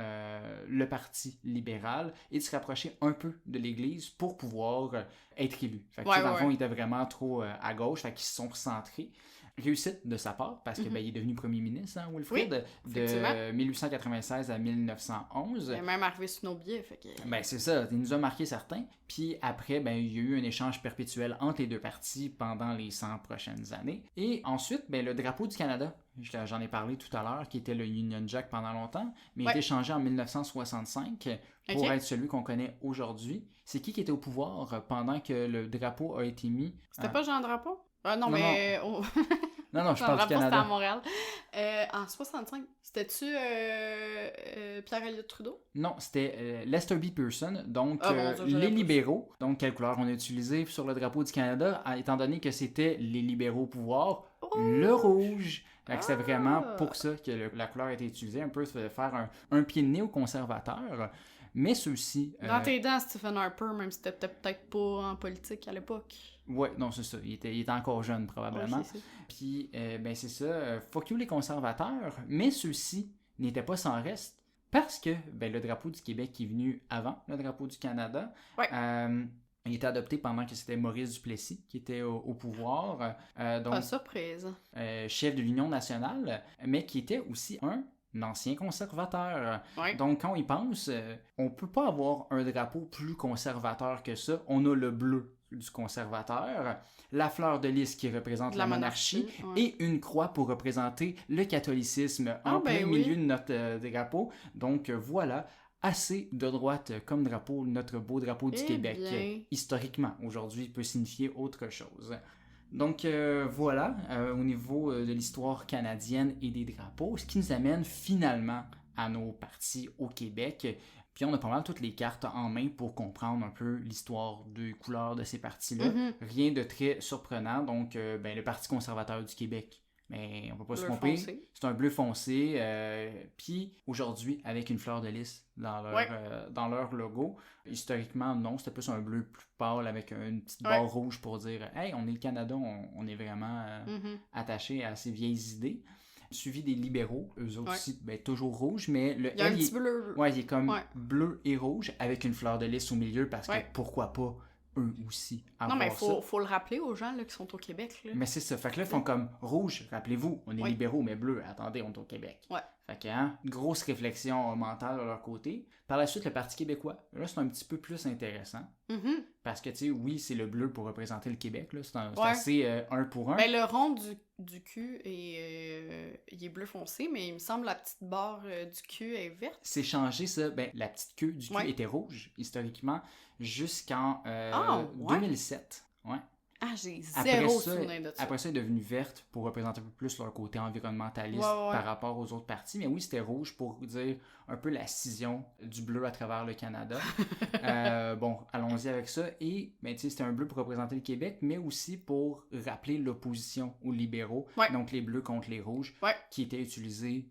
le Parti libéral et de se rapprocher un peu de l'Église pour pouvoir être élu. Fait que, dans le fond, il était vraiment trop à gauche, fait qu'ils se sont recentrés. Réussite de sa part, parce que il est devenu premier ministre, hein, Wilfrid, de 1896 à 1911. Il est même arrivé sur nos billets, fait que... Ben c'est ça, il nous a marqué certains. Puis après, ben il y a eu un échange perpétuel entre les deux partis pendant les 100 prochaines années. Et ensuite, ben le drapeau du Canada, j'en ai parlé tout à l'heure, qui était le Union Jack pendant longtemps, mais il a été changé en 1965 pour être celui qu'on connaît aujourd'hui. C'est qui était au pouvoir pendant que le drapeau a été mis? C'était pas Jean Drapeau? Non, mais... Non, je parle du Canada. C'était à Montréal. En 65, c'était-tu Pierre-Éliott Trudeau? Non, c'était Lester B. Pearson, donc les libéraux. Donc, quelle couleur on a utilisé sur le drapeau du Canada, étant donné que c'était les libéraux au pouvoir, le rouge. C'était vraiment pour ça que la couleur a été utilisée, un peu faire un pied de nez aux conservateurs. Mais ceux-ci... Dans tes dents, Stephen Harper, même si t'étais peut-être pas en politique à l'époque. Ouais, non, c'est ça. Il était encore jeune, probablement. Puis, ben c'est ça. Fuck you les conservateurs. Mais ceux-ci n'étaient pas sans reste. Parce que ben, le drapeau du Québec qui est venu avant le drapeau du Canada. Il était adopté pendant que c'était Maurice Duplessis qui était au pouvoir. Donc, pas surprise. Chef de l'Union nationale, mais qui était aussi un ancien conservateur. Donc, quand on y pense, on peut pas avoir un drapeau plus conservateur que ça. On a le bleu du conservateur, la fleur de lys qui représente la monarchie, ouais. et une croix pour représenter le catholicisme en plein milieu de notre drapeau. Donc voilà, assez de droite comme drapeau, notre beau drapeau du Québec. Bien. Historiquement, aujourd'hui, peut signifier autre chose. Donc voilà, au niveau de l'histoire canadienne et des drapeaux, ce qui nous amène finalement à nos partis au Québec. Puis on a pas mal toutes les cartes en main pour comprendre un peu l'histoire des couleurs de ces partis-là. Rien de très surprenant. Donc, le Parti conservateur du Québec, mais on peut pas se tromper. C'est un bleu foncé. Puis aujourd'hui, avec une fleur de lys dans leur logo. Historiquement, non, c'était plus un bleu plus pâle avec une petite barre rouge pour dire « Hey, on est le Canada, on est vraiment attaché à ces vieilles idées ». Suivi des libéraux, eux autres aussi, toujours rouge, mais le il y a un petit bleu. Ouais, il est comme bleu et rouge avec une fleur de lys au milieu parce que pourquoi pas eux aussi avoir ça. Non, mais faut le rappeler aux gens là, qui sont au Québec. Là. Mais c'est ça. Fait que là, ils font comme rouge, rappelez-vous, on est libéraux, mais bleu, attendez, on est au Québec. Ouais. Fait que, grosse réflexion mentale de leur côté. Par la suite, le Parti québécois, là, c'est un petit peu plus intéressant. Parce que, tu sais, oui, c'est le bleu pour représenter le Québec, là. C'est assez un pour un. Ben, le rond du cul il est bleu foncé, mais il me semble la petite barre du cul est verte. C'est changé, ça. Ben, la petite queue du cul était rouge, historiquement, jusqu'en 2007. Ouais. Ah, j'ai zéro souvenir de ça. Après ça, elle est devenue verte pour représenter un peu plus leur côté environnementaliste par rapport aux autres partis. Mais oui, c'était rouge pour dire un peu la scission du bleu à travers le Canada. Bon, allons-y avec ça. Et, tu sais, c'était un bleu pour représenter le Québec, mais aussi pour rappeler l'opposition aux libéraux. Donc, les bleus contre les rouges, qui étaient utilisés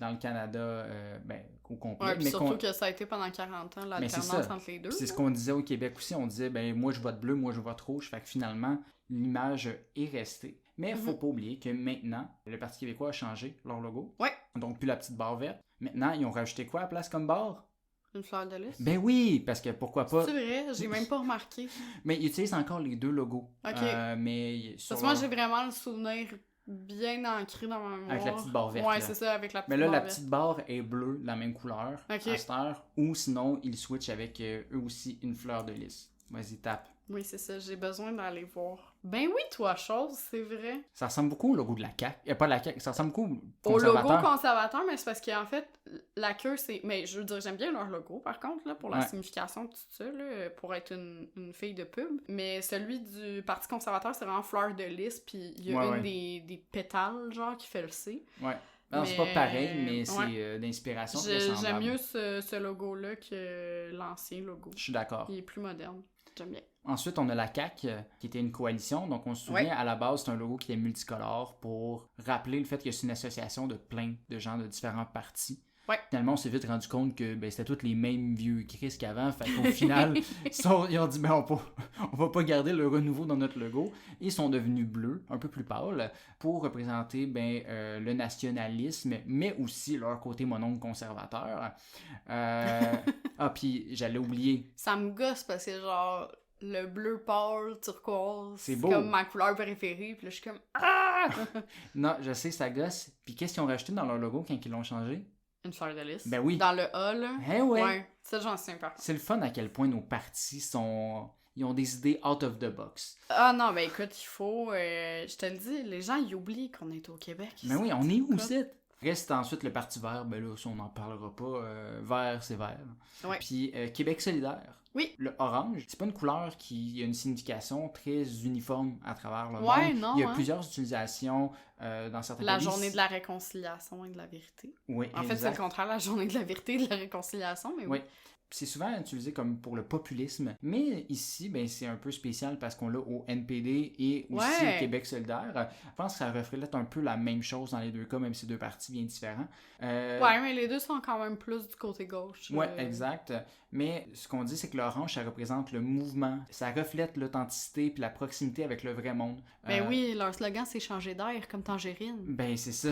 dans le Canada au complet. Ouais, mais surtout que ça a été pendant 40 ans l'alternance entre les deux. C'est ce qu'on disait au Québec aussi. On disait, moi je vote bleu, moi je vote rouge. Fait que finalement, l'image est restée. Mais il faut pas oublier que maintenant, le Parti québécois a changé leur logo. Ouais. Donc plus la petite barre verte. Maintenant, ils ont rajouté quoi à la place comme barre? Une fleur de lys? Ben oui, parce que pourquoi pas... C'est vrai, j'ai même pas remarqué. Mais ils utilisent encore les deux logos. OK. Parce que moi, j'ai vraiment le souvenir bien ancré dans ma mémoire. Avec la petite barre verte. Ouais, c'est ça, avec la petite barre verte. Mais là, la petite barre est bleue, la même couleur, à cette heure. Ou sinon, ils switchent avec eux aussi une fleur de lys. Vas-y, tape. Oui, c'est ça, j'ai besoin d'aller voir. Ben oui, toi, chose, c'est vrai. Ça ressemble beaucoup au logo de la CAQ. Pas la CAQ, ça ressemble beaucoup au logo conservateur, mais c'est parce qu'en fait, la queue, c'est... Mais je veux dire, j'aime bien leur logo, par contre, là, pour la signification de tout ça, là, pour être une fille de pub. Mais celui du Parti conservateur, c'est vraiment fleur de lys, puis il y a des pétales, genre, qui fait le C. Ouais. Non, c'est pas pareil, mais c'est d'inspiration. J'aime mieux ce logo-là que l'ancien logo. Je suis d'accord. Il est plus moderne. J'aime bien. Ensuite, on a la CAQ, qui était une coalition. Donc, on se souvient, à la base, c'est un logo qui est multicolore pour rappeler le fait que c'est une association de plein de gens de différents partis. Ouais. Finalement, on s'est vite rendu compte que c'était tous les mêmes vieux Chris qu'avant. Fait qu'au final, ils ont dit on va pas garder le renouveau dans notre logo. Ils sont devenus bleus, un peu plus pâles, pour représenter le nationalisme, mais aussi leur côté mononcle conservateur. Puis j'allais oublier. Ça me gosse parce que genre le bleu pâle, turquoise, c'est beau. Comme ma couleur préférée. Puis là, je suis comme ah! Non, je sais, ça gosse. Puis qu'est-ce qu'ils ont rajouté dans leur logo quand ils l'ont changé? Une fleur de lys. Ben oui. Dans le A, là. Ouais. Ça, j'en sais pas. C'est le fun à quel point nos partis ils ont des idées out of the box. Ah non, ben écoute, il faut... je te le dis, les gens, ils oublient qu'on est au Québec. Ben oui, on est où, c'est? Reste ensuite le Parti vert, ben là, ça, on n'en parlera pas. Vert, c'est vert. Ouais. Puis Québec solidaire. Oui. Le orange, c'est pas une couleur qui a une signification très uniforme à travers le monde. Non, il y a plusieurs utilisations dans certains pays. La journée de la réconciliation et de la vérité. Oui, en fait, c'est le contraire, la journée de la vérité et de la réconciliation, mais oui. C'est souvent utilisé comme pour le populisme, mais ici, c'est un peu spécial parce qu'on l'a au NPD et aussi au Québec solidaire. Je pense que ça reflète un peu la même chose dans les deux cas, même si deux partis bien différents. Mais les deux sont quand même plus du côté gauche. Oui, exact. Mais ce qu'on dit, c'est que l'orange, ça représente le mouvement. Ça reflète l'authenticité puis la proximité avec le vrai monde. Oui, leur slogan, c'est « changer d'air comme tangerine ». C'est ça.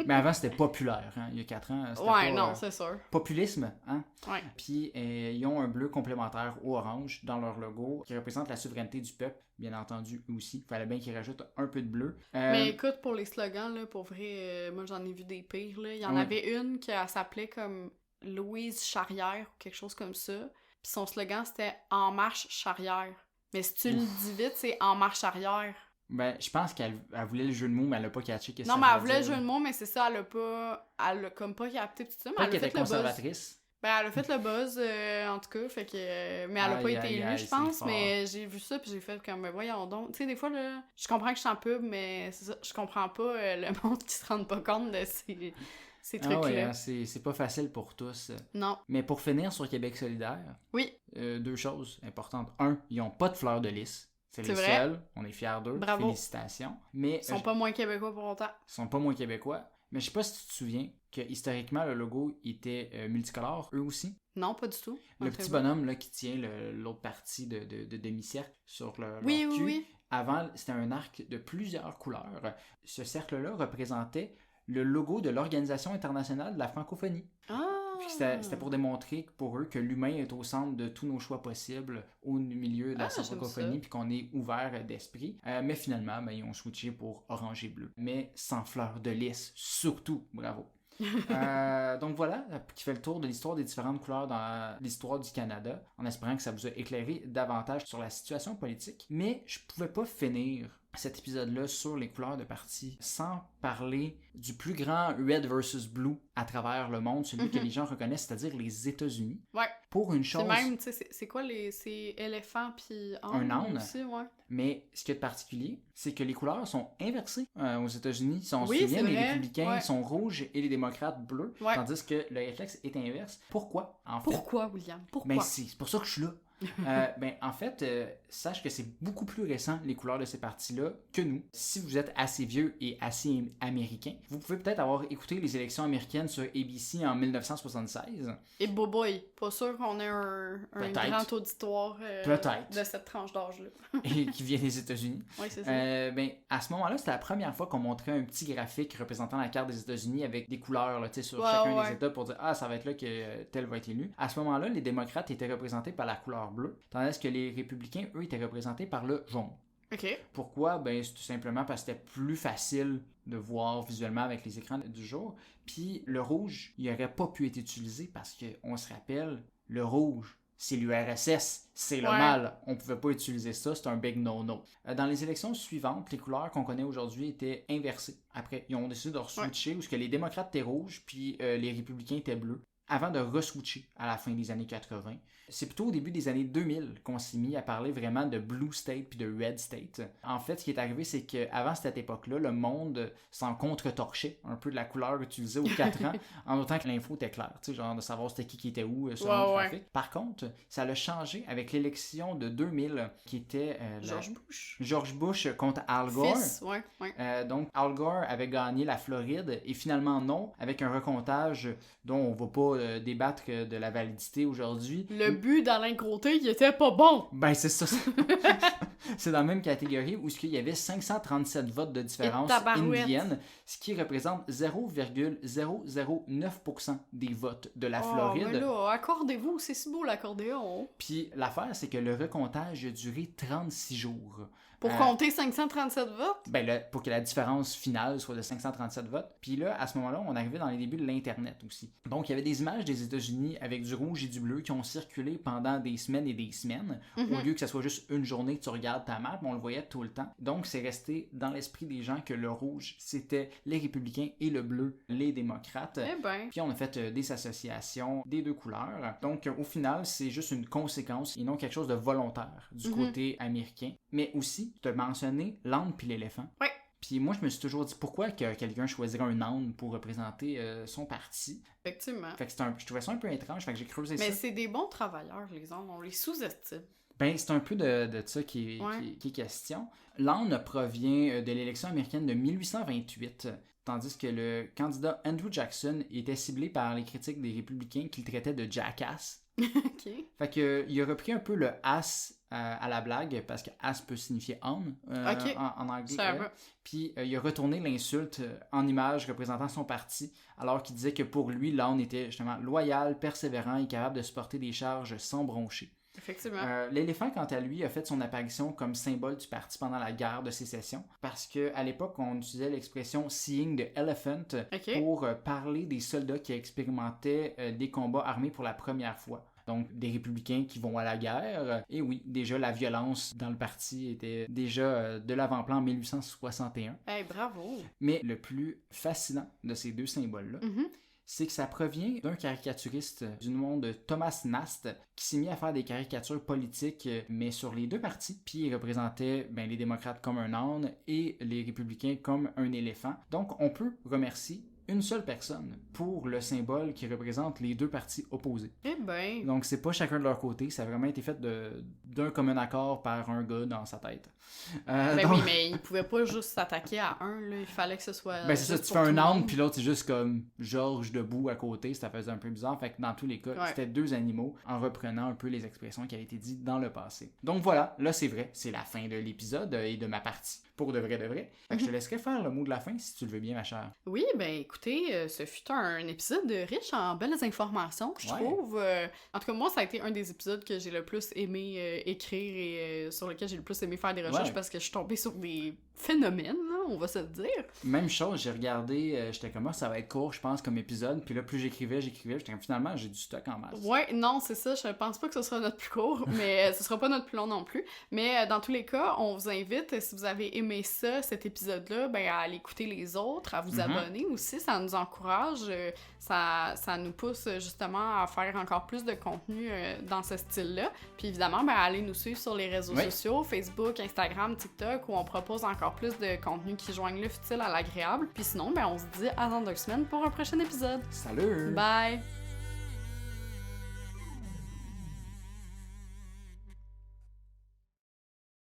Mais avant, c'était populaire, hein, il y a 4 ans. C'est sûr. Populisme, hein? Ouais. Puis, ils ont un bleu complémentaire au orange dans leur logo qui représente la souveraineté du peuple, bien entendu, aussi. Il fallait bien qu'ils rajoutent un peu de bleu. Mais écoute, pour les slogans, là, pour vrai, moi, j'en ai vu des pires, là. Il y en avait une qui s'appelait comme Louise Charrière ou quelque chose comme ça. Puis son slogan, c'était « En marche, Charrière ». Mais si tu le dis vite, c'est en marche arrière. Ben, je pense qu'elle voulait le jeu de mots, mais elle a pas catché que Non, ça mais elle voulait voulait le dire. jeu de mots, mais c'est ça, elle a comme pas capté tout ça, mais Peut-être elle qu'elle a était fait le buzz. conservatrice. Ben, elle a fait le buzz, en tout cas, fait que... mais elle a pas Aïe, été aïe, élue, aïe, je c'est pense, fort. mais j'ai vu ça, puis j'ai fait comme, voyons donc. Tu sais, des fois, là, je comprends que je suis en pub, mais c'est ça, je comprends pas le monde qui se rend pas compte de ces Ah ouais, trucs-là. hein, c'est pas facile pour tous. Non. Mais pour finir sur Québec solidaire, Oui, deux choses importantes. Un, ils ont pas de fleurs de lys. C'est les vrai. seuls. On est fiers d'eux. Bravo. Félicitations. Mais ils sont pas moins québécois pour longtemps. ils sont pas moins québécois. Mais je sais pas si tu te souviens que historiquement, le logo était multicolore, eux aussi. Non, pas du tout. Le petit bonhomme là, qui tient l'autre partie de demi-cercle sur leur Oui, cul. oui. Avant, c'était un arc de plusieurs couleurs. Ce cercle-là représentait le logo de l'Organisation internationale de la francophonie. Ah! Puis c'était pour démontrer pour eux que l'humain est au centre de tous nos choix possibles au milieu de la francophonie, puis qu'on est ouvert d'esprit. Mais finalement, ben, ils ont switché pour orange et bleu. Mais sans fleurs de lys, surtout. Bravo. Donc voilà, qui fait le tour de l'histoire des différentes couleurs dans l'histoire du Canada, en espérant que ça vous a éclairé davantage sur la situation politique. Mais je pouvais pas finir cet épisode-là sur les couleurs de parti sans parler du plus grand red versus blue à travers le monde, celui que les gens reconnaissent, c'est-à-dire les États-Unis. Ouais. Pour une chose... C'est même, tu sais, c'est quoi c'est éléphant puis un âne aussi, ouais. Mais ce qui est particulier, c'est que les couleurs sont inversées aux États-unis. Si on se Oui, souvient, c'est les vrai. républicains Ouais. sont rouges et les démocrates bleus, Ouais. tandis que le réflexe est inverse. Pourquoi, en fait? Pourquoi, William? Pourquoi? Ben, c'est pour ça que je suis là. En fait, sache que c'est beaucoup plus récent, les couleurs de ces partis-là, que nous. Si vous êtes assez vieux et assez américain, vous pouvez peut-être avoir écouté les élections américaines sur ABC en 1976. Et boboy, pas sûr qu'on ait un Peut-être. grand auditoire Peut-être. de cette tranche d'âge-là. Et qui vient des États-Unis. Oui, c'est ça. À ce moment-là, c'était la première fois qu'on montrait un petit graphique représentant la carte des États-Unis avec des couleurs là, sur chacun des États pour dire « Ah, ça va être là que tel va être élu ». À ce moment-là, les démocrates étaient représentés par la couleur bleue, tandis que les républicains, eux, étaient représentés par le jaune. OK. Pourquoi? Ben, c'est tout simplement parce que c'était plus facile de voir visuellement avec les écrans du jour. Puis le rouge, il n'aurait pas pu être utilisé parce qu'on se rappelle, le rouge, c'est l'URSS, c'est le mal. On pouvait pas utiliser ça, c'est un big no-no. Dans les élections suivantes, les couleurs qu'on connaît aujourd'hui étaient inversées. Après, ils ont décidé de re-switcher où que les démocrates étaient rouges, puis les républicains étaient bleus, avant de re-switcher à la fin des années 80. C'est plutôt au début des années 2000 qu'on s'est mis à parler vraiment de Blue State puis de Red State. En fait, ce qui est arrivé, c'est qu'avant cette époque-là, le monde s'en contre-torchait un peu de la couleur utilisée aux 4 ans, en autant que l'info était claire, tu sais, genre de savoir c'était qui était où selon le trafic. Par contre, ça l'a changé avec l'élection de 2000 qui était George Bush contre Al Gore. Fils, donc, Al Gore avait gagné la Floride et finalement non, avec un recomptage dont on va pas débattre de la validité aujourd'hui. Le but d'Alain Côté, il était pas bon! Ben, c'est ça. C'est dans la même catégorie où il y avait 537 votes de différence indienne, ce qui représente 0,009% des votes de la Floride. Mais là, accordez-vous, c'est si beau l'accordéon. Puis l'affaire, c'est que le recomptage a duré 36 jours. Pour compter 537 votes? Ben pour que la différence finale soit de 537 votes. Puis là, à ce moment-là, on arrivait dans les débuts de l'Internet aussi. Donc, il y avait des images des États-Unis avec du rouge et du bleu qui ont circulé pendant des semaines et des semaines, au lieu que ça soit juste une journée que tu regardes ta map, on le voyait tout le temps. Donc, c'est resté dans l'esprit des gens que le rouge, c'était les républicains et le bleu, les démocrates. Puis on a fait des associations des deux couleurs. Donc, au final, c'est juste une conséquence et non quelque chose de volontaire du côté américain. Mais aussi, tu as mentionné l'âne puis l'éléphant. Ouais. Puis moi, je me suis toujours dit pourquoi que quelqu'un choisirait un âne pour représenter son parti. Effectivement. Fait que je trouvais ça un peu étrange, fait que j'ai creusé ça. Mais c'est des bons travailleurs, les ânes, on les sous-estime. Ben, c'est un peu de ça qui est question. L'âne provient de l'élection américaine de 1828, tandis que le candidat Andrew Jackson était ciblé par les critiques des républicains qu'il traitait de jackass. OK. Fait que il a repris un peu le ass à la blague, parce que ass peut signifier âne en anglais. Puis il a retourné l'insulte en image représentant son parti, alors qu'il disait que pour lui, l'âne était justement loyal, persévérant et capable de supporter des charges sans broncher. Effectivement. L'éléphant, quant à lui, a fait son apparition comme symbole du parti pendant la guerre de sécession, parce qu'à l'époque, on utilisait l'expression « seeing the elephant » pour parler des soldats qui expérimentaient des combats armés pour la première fois. Donc, des républicains qui vont à la guerre. Et oui, déjà, la violence dans le parti était déjà de l'avant-plan en 1861. Hey, bravo! Mais le plus fascinant de ces deux symboles-là, c'est que ça provient d'un caricaturiste du nom de Thomas Nast qui s'est mis à faire des caricatures politiques, mais sur les deux partis. Puis il représentait les démocrates comme un âne et les républicains comme un éléphant. Donc on peut remercier une seule personne pour le symbole qui représente les deux partis opposés. Eh ben... Donc c'est pas chacun de leur côté, ça a vraiment été fait d'un commun accord par un gars dans sa tête. Donc... oui, mais il pouvait pas juste s'attaquer à un, là. Il fallait que ce soit... c'est ça, tu fais un âne, puis l'autre c'est juste comme Georges debout à côté, ça faisait un peu bizarre, fait que dans tous les cas, c'était deux animaux en reprenant un peu les expressions qui avaient été dites dans le passé. Donc voilà, là c'est vrai, c'est la fin de l'épisode et de ma partie. Pour de vrai. Fait que je te laisserai faire le mot de la fin si tu le veux bien, ma chère. Oui, écoutez, ce fut un épisode riche en belles informations, je trouve. En tout cas, moi, ça a été un des épisodes que j'ai le plus aimé écrire et sur lequel j'ai le plus aimé faire des recherches parce que je suis tombée sur des phénomènes, là, on va se le dire. Même chose, j'ai regardé, j'étais comme ça va être court, je pense, comme épisode. Puis là, plus j'écrivais, j'étais comme finalement, j'ai du stock en masse. Ouais, non, c'est ça, je pense pas que ce sera notre plus court, mais ce sera pas notre plus long non plus. Mais dans tous les cas, on vous invite, si vous avez aimé ça, cet épisode-là, à aller écouter les autres, à vous abonner aussi, ça nous encourage, ça nous pousse justement à faire encore plus de contenu dans ce style-là. Puis évidemment, allez nous suivre sur les réseaux sociaux, Facebook, Instagram, TikTok, où on propose encore plus de contenu qui joignent le futile à l'agréable. Puis sinon, on se dit à dans 2 semaines pour un prochain épisode. Salut! Bye!